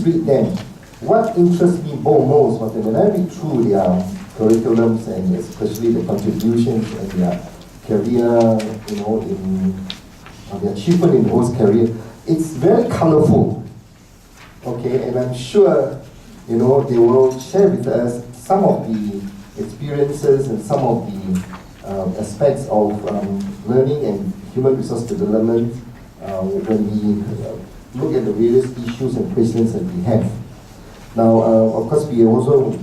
read them. What interests me most was that when I read through their curriculums and especially the contributions and their career, their achievement in those career, it's very colorful. Okay, and I'm sure, they will share with us some of the experiences and some of the aspects of learning and human resource development when we look at the various issues and questions that we have. Now, of course, we also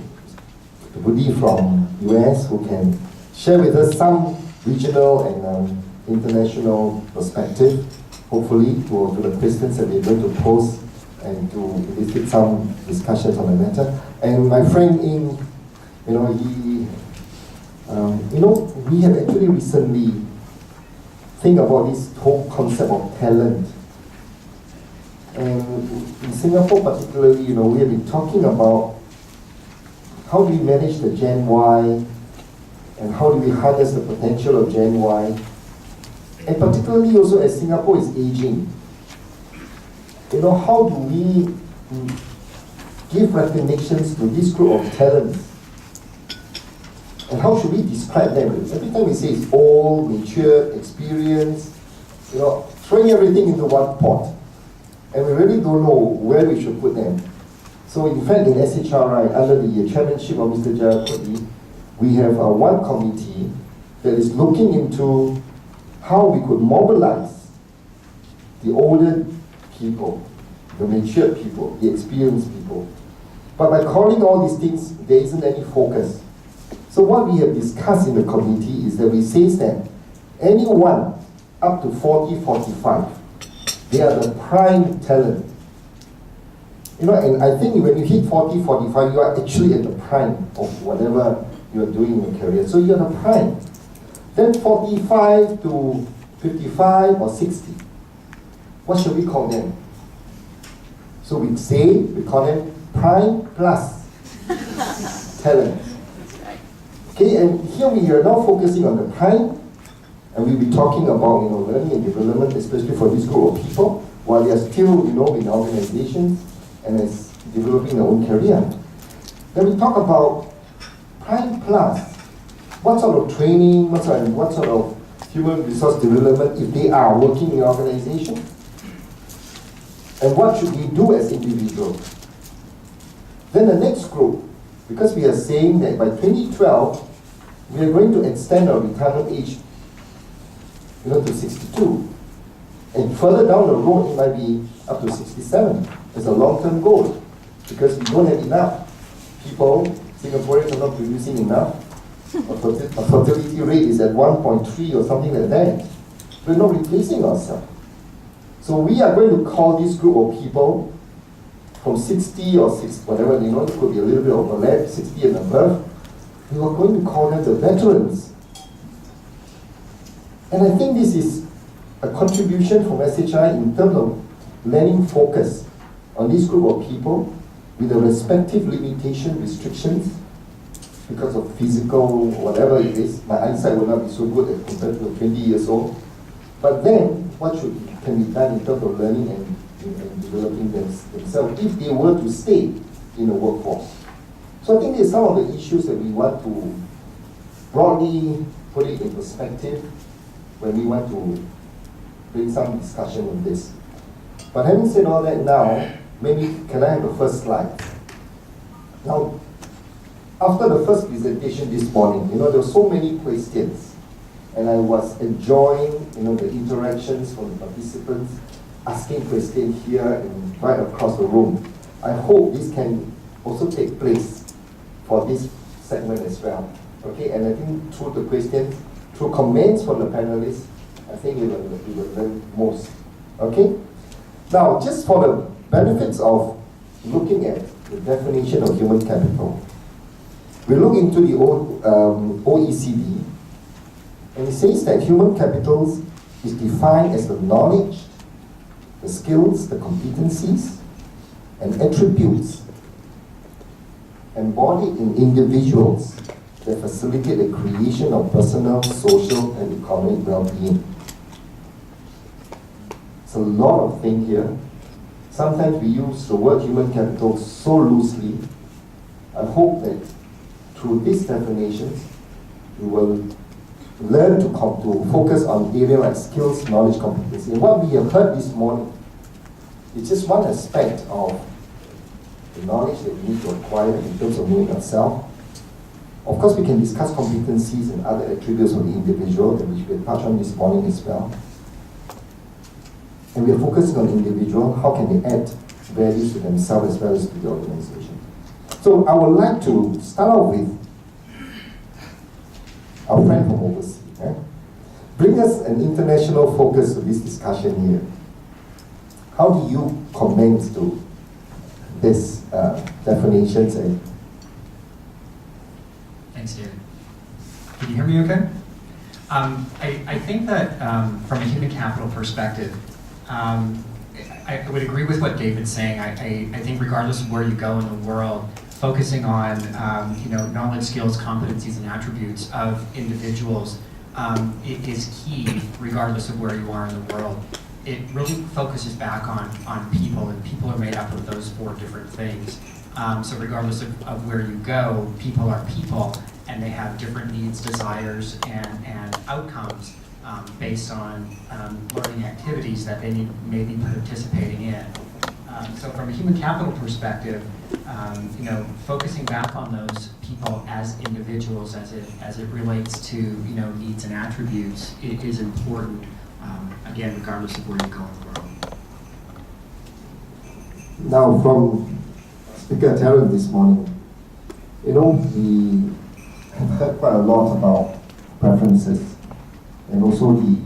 Woody from US who can share with us some regional and international perspective, hopefully, to the questions that we're going to pose and to elicit some discussions on the matter. And my friend Ing, we have actually recently think about this whole concept of talent. And in Singapore particularly, we have been talking about how do we manage the Gen Y and how do we harness the potential of Gen Y. And particularly also as Singapore is aging, how do we give recognitions to this group of talents? And how should we describe them? Every time we say it's old, mature, experienced, throwing everything into one pot. And we really don't know where we should put them. So in fact, in SHRI, under the chairmanship of Mr. Jayakodi, we have one committee that is looking into how we could mobilize the older people, the mature people, the experienced people. But by calling all these things, there isn't any focus. So what we have discussed in the committee is that we say that anyone up to 40, 45, they are the prime talent. And I think when you hit 40, 45, you are actually at the prime of whatever you are doing in your career. So you are the prime. Then 45 to 55 or 60, what should we call them? So we call them prime plus talent. Okay, and here we are now focusing on the prime, and we'll be talking about learning and development, especially for this group of people, while they are still in organizations and is developing their own career. Then we talk about prime plus. What sort of training, what sort of human resource development if they are working in an organization? And what should we do as individuals? Then the next group, because we are saying that by 2012, we are going to extend our retirement age to 62. And further down the road, it might be up to 67 as a long-term goal, because we don't have enough people, Singaporeans are not producing enough. Our fertility rate is at 1.3 or something like that. We're not replacing ourselves. So we are going to call this group of people from 60 or 60, whatever, it could be a little bit overlap, 60 and above. We are going to call them the veterans. And I think this is a contribution from SHI in terms of lending focus on this group of people with the respective limitation, restrictions, because of physical, whatever it is. My eyesight will not be so good as compared to 20 years old. But then, what can be done in terms of learning and developing themselves if they were to stay in the workforce? So I think these are some of the issues that we want to broadly put it in perspective when we want to bring some discussion on this. But having said all that now, maybe can I have the first slide? Now, after the first presentation this morning, there were so many questions, and I was enjoying, the interactions from the participants, asking questions here and right across the room. I hope this can also take place for this segment as well. Okay, and I think through the questions, through comments from the panelists, I think we will learn most. Okay? Now, just for the benefits of looking at the definition of human capital, we look into the OECD, and it says that human capital is defined as the knowledge, the skills, the competencies, and attributes embodied in individuals that facilitate the creation of personal, social, and economic well-being. It's a lot of things here. sometimes we use the word human capital so loosely. I hope that through these definitions, we will learn to focus on areas like skills, knowledge, competency. And what we have heard this morning is just one aspect of the knowledge that we need to acquire in terms of knowing ourselves. Of course, we can discuss competencies and other attributes of the individual, which we touched on this morning as well. And we are focusing on the individual, how can they add values to themselves as well as to the organization. So I would like to start off with our friend from overseas. Bring us an international focus to this discussion here. How do you comment to this definitions? Thanks, David. Can you hear me okay? I think that from a human capital perspective, I would agree with what David's saying. I think regardless of where you go in the world, focusing on knowledge, skills, competencies, and attributes of individuals is key regardless of where you are in the world. It really focuses back on people, and people are made up of those 4 different things. So regardless of where you go, people are people, and they have different needs, desires, and outcomes based on learning activities that they may be participating in. So from a human capital perspective, focusing back on those people as individuals as it relates to needs and attributes is important. Again, regardless of where you go in the world. Now, from Speaker Tarrant this morning, we have heard quite a lot about preferences and also the